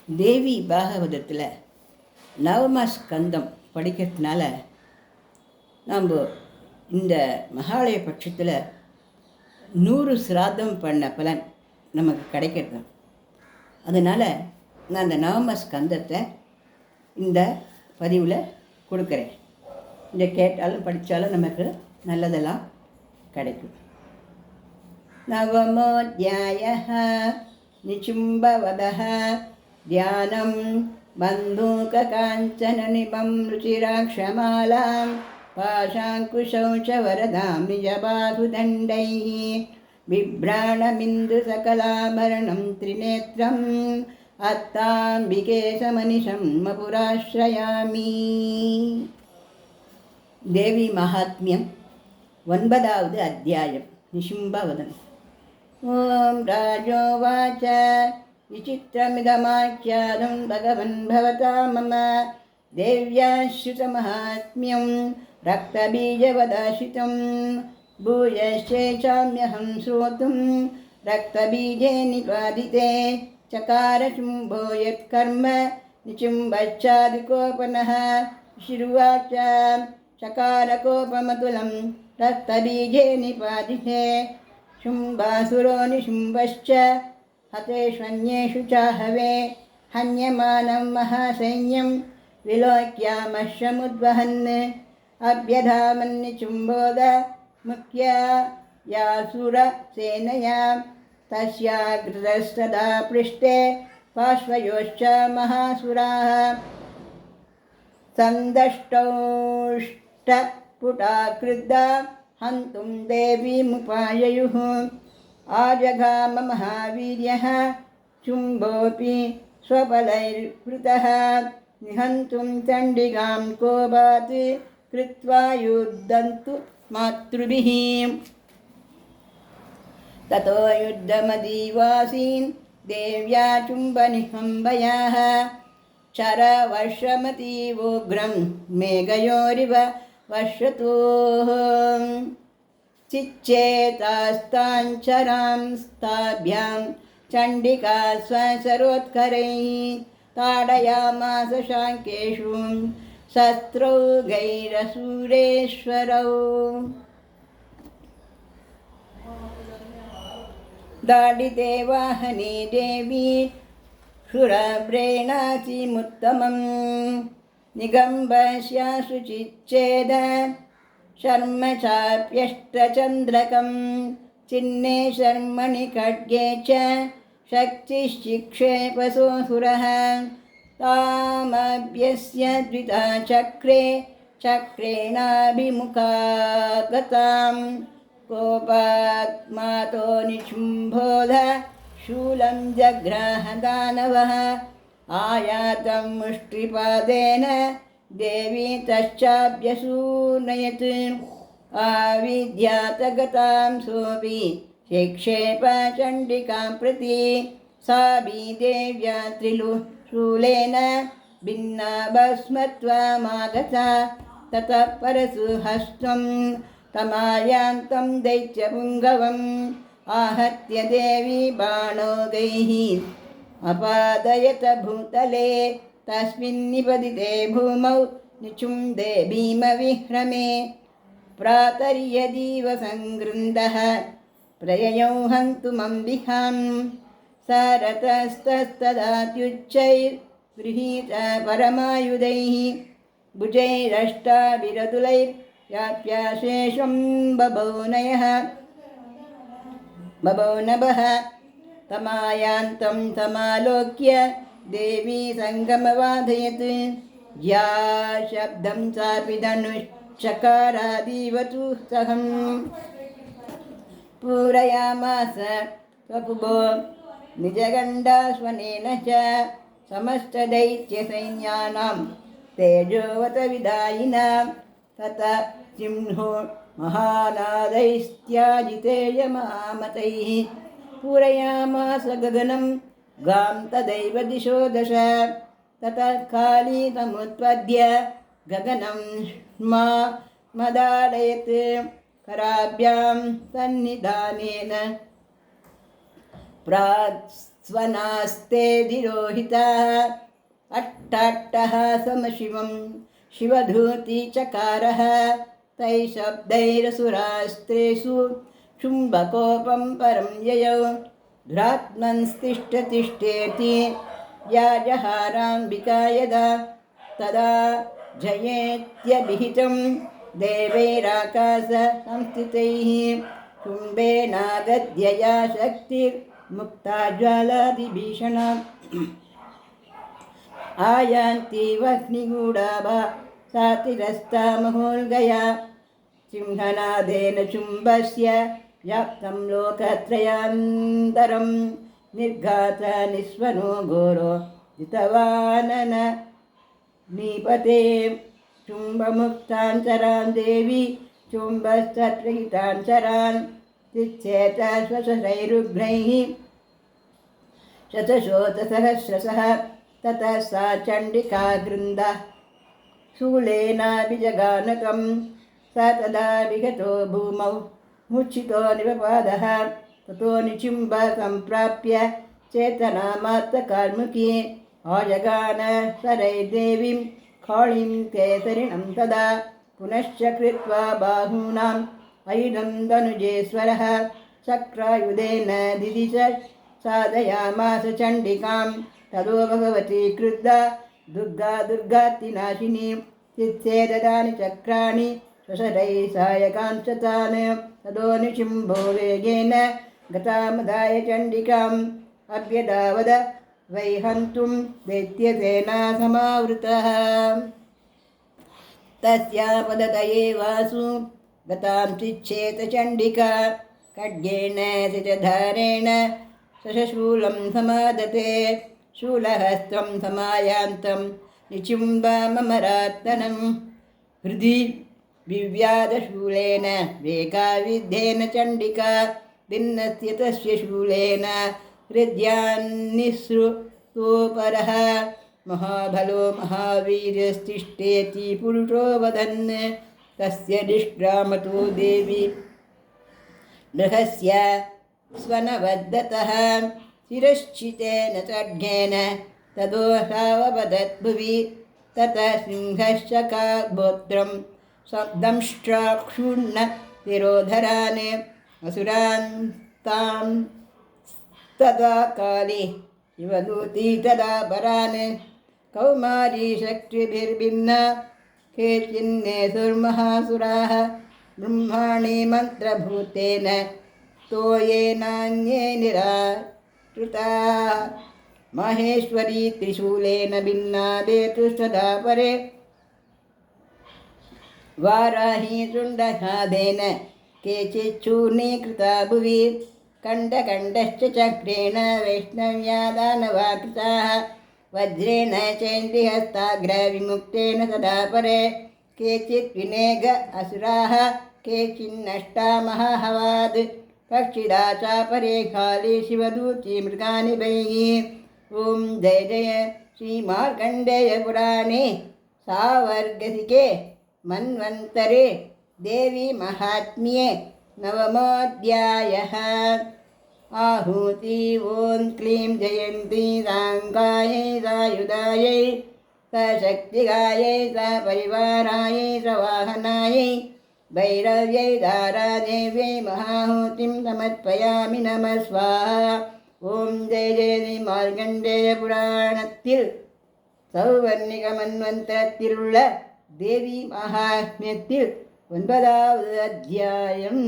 தேவி பாகவதத்தில் நவம ஸ்கந்தம் படிக்கிறதுனால நாம் இந்த மகாலய பட்சத்தில் 100 சிராதம் பண்ண பலன் நமக்கு கிடைக்கிறது. அதனால் நான் அந்த நவம ஸ்கந்தத்தை இந்த பதிவில் கொடுக்குறேன். இதை கேட்டாலும் படித்தாலும் நமக்கு நல்லதெல்லாம் கிடைக்கும். நவமோத்யாயः நிசும்பவதः தியானம் பந்தூகாஞ்சனநிபம் ருச்சிராட்சமாலாம் பாஷாங்குஷௌ ச வரதாம் நிஜபாசுதண்டைः பிப்ராணமிந்து சகலாபரணம் திரிநேத்ரம் அத்தாம்பிகே சமனிஷம் மபுராஸ்ரயாமி. தேவி மகாத்மியம் 9வது அத்தியாயம். நிசும்பவதம். ஓம் ராஜோவாச்ச விசித்திரமிதமாख्यातं பகவன் பவதா மம தேவ்யாஸ்ருதமஹாத்மியம் ரக்தபீஜவதாசிதம் பூயச்சேச்சாம்யஹம் ஸ்ரோதும் ரக்தபீஜே நிபாதிதே சகார சும்போ யத்கர்ம நிசும்பச்சாதிகோபனः ஸ்ருவாச்ச சகாரகோபமதுலம் ரக்தபீஜே நிபாதிதே शुम्बासुरो निशुम्बश्च हतेष्वन्येषु चाहवे हन्यमानं महासैन्यं विलोक्यामश्वमुद्वहन् अभ्यधामन्निचुम्बोद मुख्या यासुरसेनया तस्याग्रतस्तदा पृष्ठे पार्श्वयोश्च महासुराः सन्दष्टौष्टपुटा हन्तुं देवीमुपाययुः आजगाम महावीर्यः शुम्भोऽपि स्वबलैर्वृतः निहन्तुं चण्डिकां कोपात् कृत्वा युद्धन्तु मातृभिः ततो युद्धमदीवासीन् देव्या चुम्बनिहम्बयाः चरवर्षमतीवोग्रं मेघयोरिव वर्षतोः चिच्चेतास्ताञ्चरां स्थाभ्यां चण्डिका स्वसरोत्करैः ताडयामास शाङ्केषु शस्त्रौ गैरसूरेश्वरौ दाडिते वाहने देवी शुरव्रेणासिमुत्तमम् निगम्बस्यासु चिच्चेद शर्म चाप्यष्टचन्द्रकं चिन्ने शर्मणि खड्गे च शक्तिश्चिक्षेपसोऽसुरः तामभ्यस्य द्विता चक्रे चक्रेणाभिमुखा गतां कोपात्मातो निशुम्भोध शूलं जग्राह दानवः आयातं मुष्टिपादेन देवी तश्चाभ्यसूनयत् आविद्यातगतां सोऽपि शिक्षेप चण्डिकां प्रति सापि देव्या त्रिशूलेन भिन्ना भस्मत्वमागता ततः परशुहस्तं तमायान्तं दैत्यपुङ्गवम् आहत्य देवी बाणोगैः अपादयत भूतले तस्मिन् निपतिते भूमौ निचुम्बे भीमविह्रमे प्रातर्यदीव सङ्गृन्दः प्रययौ हन्तुमम्बिकां सरतस्तस्तदात्युच्चैर्गृहीत परमायुधैः भुजैरष्टाभिरतुलैर्व्याप्याशेषं बभौ नभः तमायान्तं समालोक्य देवी सङ्गमवादयत् या शब्दं चापि धनुश्चकारादिवतु सहं पूरयामास स्वपुभो निजगण्डाश्वनेन च समस्तदैत्यसैन्यानां तेजोवतविदायिनां ततः सिंहो महानादैस्त्याजितेयमामतैः पूरयामास गगनं गां तदैव दिशो दश ततः कालीतमुत्पद्य गगनं स्मा मदालयत् कराभ्यां सन्निधानेन प्राक् स्वनास्ते धिरोहिताः अट्टाट्टः समशिवं शिवधूतिचकारः तैः शब्दैरसुरास्त्रेषु शुम्भकोपं परं ययौ धुरात्मंस्तिष्ठतिष्ठेति या जहाराम्बिका यदा तदा जयेत्यभिहितं देवैराकाशसंस्थितैः शुम्भेनागद्यया शक्तिर्मुक्ता ज्वालादिभीषणा आयान्ति वह्निगूढाभा सातिरस्ता महोल्गया सिंहनादेन शुम्भस्य व्याप्तं लोकत्रयान्तरं निर्घात निस्वनो घोरो जितवानन नीपते शुम्भमुक्ताञ्चरान् देवी शुम्भस्तत्रहिताञ्चरान् तिच्छेत स्वशैरुघ्नैः शतशोतसहस्रशः ततः सा चण्डिका गृन्दा शूलेनाभिजगानकं स तदा विगतो भूमौ मूर्छितो निपपादः ततो निचिम्ब सम्प्राप्य चेतनामात्तकार्मुकी आजगान सरैर्देवीं काळीं केसरिणं तदा पुनश्च कृत्वा बाहूनाम् ऐनं धनुजेश्वरः चक्रायुधेन दिदिश साधयामास चण्डिकां तदो भगवती क्रुद्धा दुर्गा दुर्गातिनाशिनी चित्सेददानि चक्राणि स्वशरैः सायकांशतान् तदो निशिम्भो वेगेन गतामदाय चण्डिकाम् अभ्यदावद वै हन्तुं दैत्यसेना समावृतः तस्यापदतये वासु गतां चिच्छेत चण्डिका खड्गेन सिजधारेण शशशूलं समादते शूलहस्तं समायान्तं निचिम्बममरात्तनं हृदि विव्याधशूलेन वेगाविद्धेन चण्डिका भिन्नस्य तस्य शूलेन हृद्यान्निःसृतोपरः महाबलो महावीर्यस्तिष्ठेति पुरुषो वदन् तस्य निष्क्रामतो देवी बृहस्य स्वनवद्दतः शिरश्चितेन खड्गेन तदोषावपतद्भुवि ततः सिंहश्चकाग्भोत्रं दंष्ट्राक्षुण्ण तिरोधरान् असुरान् तां तदा काले शिवदूती तदा परान् कौमारी शक्तिभिर्भिन्ना केचिन्नेसुर्महासुराः ब्रह्माणि मन्त्रभूतेन तोयेनान्ये निराकृताः माहेश्वरी त्रिशूलेन भिन्ना देतुस्तदा परे वाराही शुण्डनादेन केचिच्छूर्णीकृता भुवि खण्डखण्डश्च चक्रेण वैष्णव्या दानवाकृताः वज्रेण चैन्द्रिहस्ताग्रविमुक्तेन तदा परे केचित् विनेग असुराः केचिन्नष्टा महाहवाद् कक्षिदा चापरे काले शिवदूती मृगानि भैः ॐ जय जय श्रीमार्कण्डेयपुराणे सावर्गसिके मन्वन्तरे देवी महात्म्ये नवमोऽध्यायः आहूति ॐ क्लीं जयन्ती साङ्गायै सायुधायै सशक्तिगायै सपरिवारायै सवाहनायै भैरव्यै दारादेव्यै महाहूतिं समर्पयामि नमः स्वाहा ॐ जय जय மார்கண்டேயபுராணத்தில் சௌவர்ணிக மன்வந்தரத்தில் உள்ள தேவி மகாத்மியத்தில் 9வது அத்தியாயம்.